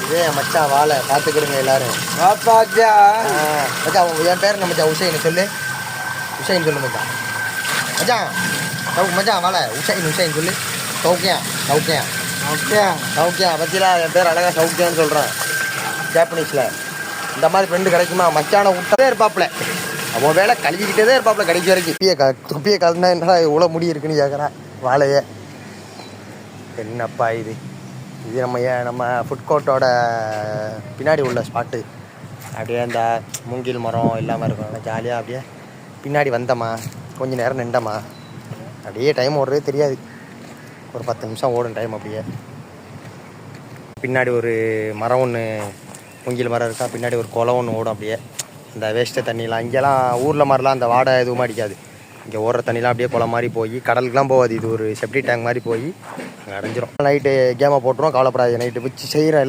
இதே மச்சான் வாழை பார்த்துக்கிடுங்க எல்லாரும். மச்சான் என் பேர் என்ன மச்சான்? உசைன் சொல்லு. உசைன் சொல்லு மச்சான். மச்சான் மச்சான் வாழை உசைன் சொல்லு. சௌக்கியா சௌக்கியா சௌக்கியா சௌக்கியா பத்திலா என் பேர் அழகா சௌக்கியான்னு சொல்கிறேன் ஜாப்பனீஸில். இந்த மாதிரி ஃப்ரெண்டு கிடைக்குமா? மச்சானை விட்டதே இருப்பாப்புல, அவன் வேலை கழுவிக்கிட்டே இருப்பாப்புல கடைசி வரைக்கும். தொப்பியை கலந்தா என்னடா இவ்வளோ முடி இருக்குன்னு கேட்குறான் வாழையே. என்னப்பா இது நம்ம ஃபுட் கோர்ட்டோட பின்னாடி உள்ள ஸ்பாட்டு. அப்படியே அந்த மூங்கில் மரம் இல்லாமல் இருக்கும், நல்லா ஜாலியாக அப்படியே பின்னாடி வந்தோமா, கொஞ்சம் நேரம் நின்றோமா, அப்படியே டைம் ஓடுறதே தெரியாது. ஒரு 10 நிமிஷம் ஓடும் டைம். அப்படியே பின்னாடி ஒரு மரம் ஒன்று, மூங்கில் மரம் இருக்கா, பின்னாடி ஒரு குளம் ஒன்று ஓடும். அப்படியே இந்த வேஸ்ட்டு தண்ணிலாம் இங்கெல்லாம் ஊரில் மாதிரிலாம் அந்த வாடை எதுவும் அடிக்காது. இங்கே ஓடுற தண்ணிலாம் அப்படியே குளம் மாதிரி போய் கடலுக்குலாம் போகாது. இது ஒரு செப்டி டேங்க் மாதிரி போய் அங்கே அடைஞ்சிரும். நைட்டு கேமை போட்டுருவோம், கவலைப்படாது. நைட்டு வச்சு செய்கிற